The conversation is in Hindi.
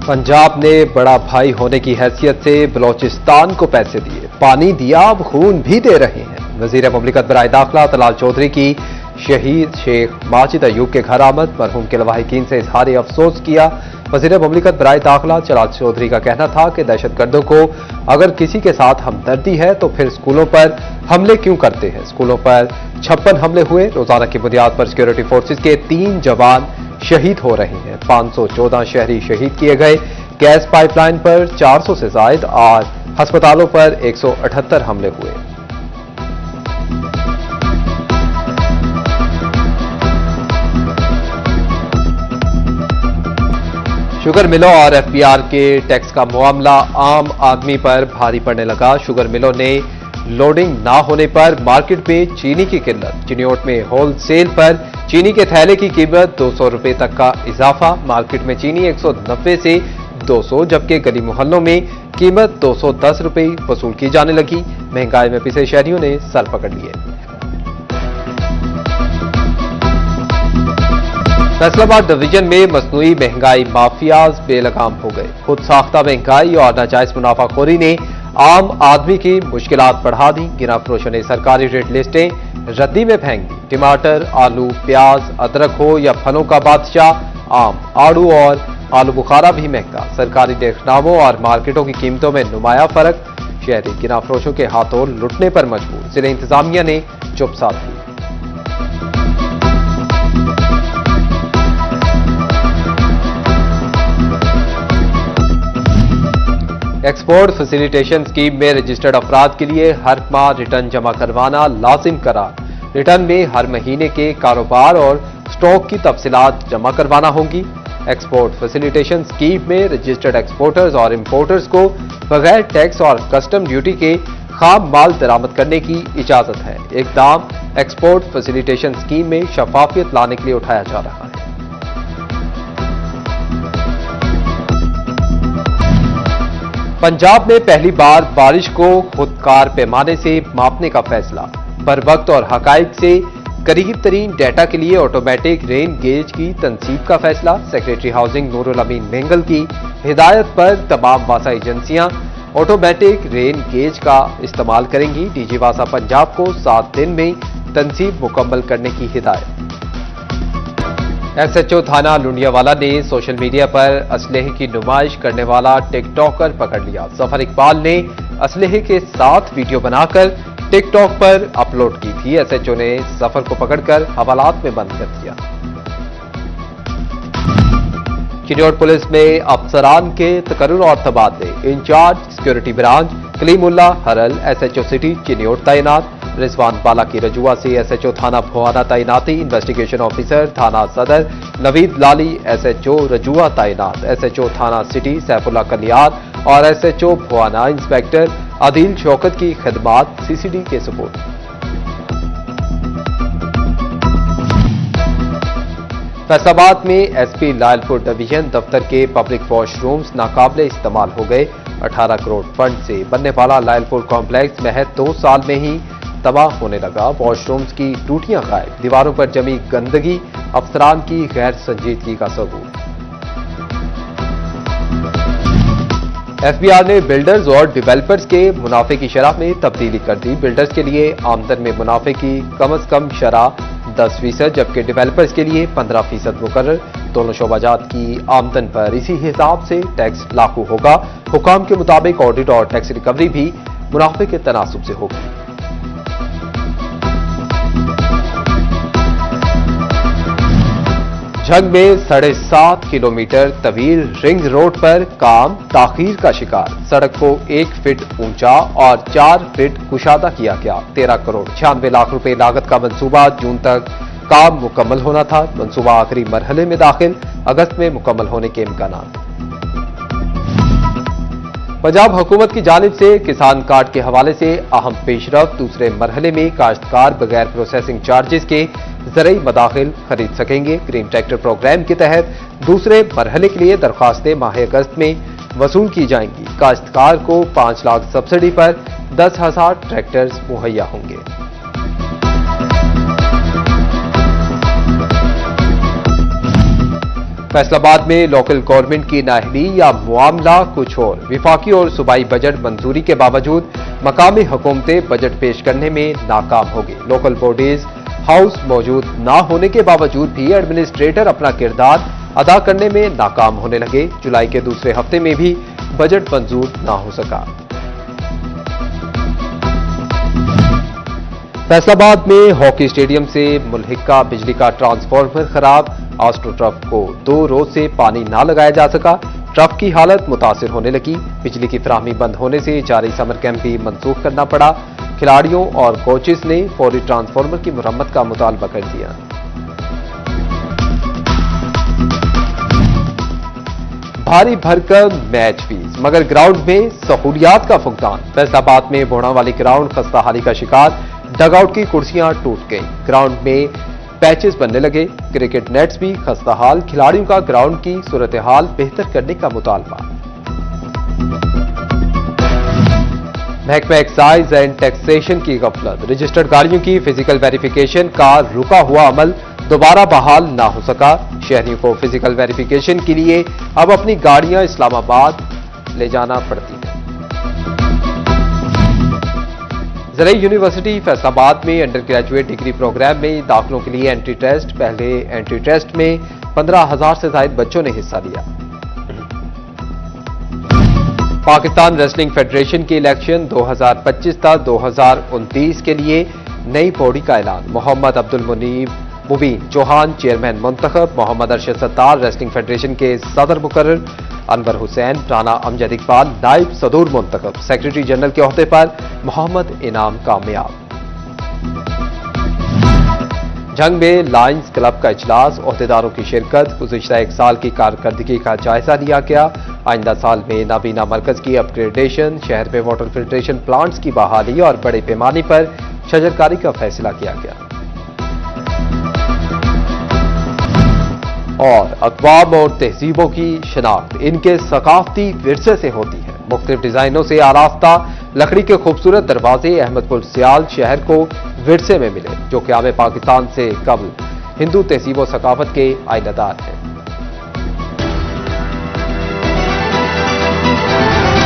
पंजाब ने बड़ा भाई होने की हैसियत से बलोचिस्तान को पैसे दिए, पानी दिया, अब खून भी दे रहे हैं। वजीर मुमलिकत बराए दाखिला तलाल चौधरी की शहीद शेख माजिद अयूब के घर आमद, मरहूम के लवाहिकीन से इजहार अफसोस किया। वजीर मुमलिकत बराए दाखिला तलाल चौधरी का कहना था कि दहशतगर्दों को अगर किसी के साथ हमदर्दी है तो फिर स्कूलों पर हमले क्यों करते हैं। स्कूलों पर 56 हमले हुए, रोजाना की बुनियाद पर सिक्योरिटी फोर्सेज के 3 जवान शहीद हो रहे हैं। 514 शहरी शहीद किए गए। गैस पाइपलाइन पर 400 से जायद और अस्पतालों पर 178 हमले हुए। शुगर मिलों और एफपीआर के टैक्स का मामला आम आदमी पर भारी पड़ने लगा। शुगर मिलों ने लोडिंग ना होने पर मार्केट में चीनी की किल्लत। चिनियोट में होलसेल पर चीनी के थैले की कीमत 200 रुपए तक का इजाफा। मार्केट में चीनी 190 से 200, जबकि गली मोहल्लों में कीमत 210 रुपए वसूल की जाने लगी। महंगाई में पिसे शहरियों ने सर पकड़ लिए। फैसलाबाद डिवीजन में मसनूई महंगाई माफियाज बेलगाम हो गए। खुद साख्ता महंगाई और नाजायज मुनाफाखोरी ने आम आदमी की मुश्किलात बढ़ा दी। गिरा फरोशों ने सरकारी रेट लिस्टें रद्दी में फेंक दी। टमाटर, आलू, प्याज, अदरक हो या फलों का बादशाह आम, आड़ू और आलू बुखारा भी महंगा। सरकारी देखनामों और मार्केटों की कीमतों में नुमाया फर्क। शहरी गिरा फरोशों के हाथों लुटने पर मजबूर। जिले इंतजामिया ने चुप साध ली। एक्सपोर्ट फैसिलिटेशन स्कीम में रजिस्टर्ड अफराद के लिए हर माह रिटर्न जमा करवाना लाजिम करार। रिटर्न में हर महीने के कारोबार और स्टॉक की तफसीलात जमा करवाना होगी। एक्सपोर्ट फैसिलिटेशन स्कीम में रजिस्टर्ड एक्सपोर्टर्स और इंपोर्टर्स को बगैर टैक्स और कस्टम ड्यूटी के खाम माल दरामद करने की इजाजत है। इकदाम एक्सपोर्ट फैसिलिटेशन स्कीम में शफाफियत लाने के लिए उठाया जा रहा है। पंजाब में पहली बार बारिश को खुदकार पैमाने से मापने का फैसला। बर वक्त और हकाइक से करीब तरीन डेटा के लिए ऑटोमेटिक रेन गेज की तनसीब का फैसला। सेक्रेटरी हाउसिंग नूरुल अमीन मेंगल की हिदायत पर तमाम वासा एजेंसियां ऑटोमेटिक रेन गेज का इस्तेमाल करेंगी। डीजी वासा पंजाब को 7 दिन में तनसीब मुकम्मल करने की हिदायत। एसएचओ थाना लुंडियावाला ने सोशल मीडिया पर असलहे की नुमाइश करने वाला टिकटॉकर पकड़ लिया। जफर इकबाल ने असलहे के साथ वीडियो बनाकर टिकटॉक पर अपलोड की थी। एसएचओ ने जफर को पकड़कर हवालात में बंद कर दिया। चिनियोट पुलिस में अफसरान के तकर्रुर और तबादले। इंचार्ज सिक्योरिटी ब्रांच कलीमुल्ला हरल एसएचओ सिटी चिनियोट तैनात। रिजवान बाला की रजुआ से एसएचओ थाना भुआना तैनाती। इन्वेस्टिगेशन ऑफिसर थाना सदर नवीद लाली एसएचओ रजुआ तैनात। एसएचओ थाना सिटी सैफुल्ला कलियार और एसएचओ भुआना इंस्पेक्टर आदिल शौकत की खिदमात सीसीडी के सुपुर्द। फैसलाबाद में एसपी लायलपुर डिवीजन दफ्तर के पब्लिक वॉशरूम्स नाकाबिले इस्तेमाल हो गए। 18 करोड़ फंड से बनने वाला लायलपुर कॉम्प्लेक्स महज 2 साल में ही तबाह होने लगा। वॉशरूम्स की टूटियां गायब, दीवारों पर जमी गंदगी अफसरान की गैर संजीदगी का सबूत। एफबीआर ने बिल्डर्स और डिवेलपर्स के मुनाफे की शरह में तब्दीली कर दी। बिल्डर्स के लिए आमदन में मुनाफे की कम से कम शरह 10%, जबकि डिवेलपर्स के लिए 15% मुकर्रर। दोनों शोबाजात की आमदन पर इसी हिसाब से टैक्स लागू होगा। हुकाम के मुताबिक ऑडिट और टैक्स रिकवरी भी मुनाफे के तनासुब से होगी। झंग में 7.5 किलोमीटर तवील रिंग रोड पर काम ताखीर का शिकार। सड़क को 1 फीट ऊंचा और 4 फीट कुशादा किया गया। 13 करोड़ 96 लाख रुपए लागत का मंसूबा जून तक काम मुकम्मल होना था। मंसूबा आखिरी मरहले में दाखिल, अगस्त में मुकम्मल होने के इम्कानात। पंजाब हुकूमत की जानिब से किसान कार्ड के हवाले से अहम पेशरफ। दूसरे मरहले में काश्तकार बगैर प्रोसेसिंग चार्जेस के ज़रई मदाखिल खरीद सकेंगे। ग्रीन ट्रैक्टर प्रोग्राम के तहत दूसरे मरहले के लिए दरखास्तें माह अगस्त में वसूल की जाएंगी। काश्तकार को 5 लाख सब्सिडी पर 10,000 ट्रैक्टर्स मुहैया होंगे। फैसलाबाद में लोकल गवर्नमेंट की नाअहली या मामला कुछ और। विफाकी और सूबाई बजट मंजूरी के बावजूद मकामी हुकूमतें बजट पेश करने में नाकाम हो गई। लोकल बॉडीज हाउस मौजूद ना होने के बावजूद भी एडमिनिस्ट्रेटर अपना किरदार अदा करने में नाकाम होने लगे। जुलाई के दूसरे हफ्ते में भी बजट मंजूर ना हो सका। फैसलाबाद में हॉकी स्टेडियम से मुल्हिका बिजली का ट्रांसफार्मर खराब। ऑस्ट्रो ट्रफ को 2 रोज से पानी ना लगाया जा सका। ट्रफ की हालत मुतासिर होने लगी। बिजली की फराहमी बंद होने से जारी समर कैंप भी मनसूख करना पड़ा। खिलाड़ियों और कोचेस ने फौरी ट्रांसफार्मर की मुरम्मत का मुतालबा कर दिया। भारी भरकम मैच फीस मगर ग्राउंड में सहूलियात का फुकदान। फैसलाबाद में बोड़ावाली ग्राउंड खस्ताहाली का शिकार। डगआउट की कुर्सियां टूट गईं। ग्राउंड में पैचेस बनने लगे। क्रिकेट नेट्स भी खस्ताहाल। खिलाड़ियों का ग्राउंड की सूरत हाल बेहतर करने का मुतालबा। महकमा एक्साइज एंड टैक्सेशन की गफलत। रजिस्टर्ड गाड़ियों की फिजिकल वेरिफिकेशन का रुका हुआ अमल दोबारा बहाल ना हो सका। शहरियों को फिजिकल वेरिफिकेशन के लिए अब अपनी गाड़ियां इस्लामाबाद ले जाना पड़ती है। ज़राई यूनिवर्सिटी फैसलाबाद में अंडर ग्रेजुएट डिग्री प्रोग्राम में दाखिलों के लिए एंट्री टेस्ट। पहले एंट्री टेस्ट में 15,000 से ज्यादा बच्चों ने हिस्सा लिया। पाकिस्तान रेसलिंग फेडरेशन के इलेक्शन 2025 तक 2029 के लिए नई बॉडी का ऐलान। मोहम्मद अब्दुल मुबीन चौहान चेयरमैन मुंतखब। मोहम्मद अरशद सत्तार रेसलिंग फेडरेशन के सदर मुकर्रर। अनवर हुसैन, राना अमजद इकबाल नायब सदूर मुंतखब। सेक्रेटरी जनरल के ओहदे पर मोहम्मद इनाम कामयाब। जंग में लायंस क्लब का इजलास। ओहदेदारों की शिरकत। गुज़िश्ता 1 साल की कारकर्दगी का जायजा लिया गया। आइंदा साल में नाबीना मरकज की अपग्रेडेशन, शहर में वाटर फिल्ट्रेशन प्लांट्स की बहाली और बड़े पैमाने पर शजरकारी का फैसला किया गया। और अक़वाम और तहजीबों की शनाख्त इनके सकाफती विरसे से होती है। मुख्तलिफ डिजाइनों से आरास्ता लकड़ी के खूबसूरत दरवाजे अहमदपुर सियाल शहर को विरसे में मिले, जो क़याम पाकिस्तान से कबल हिंदू तहजीब व सकाफत के आइनादार हैं।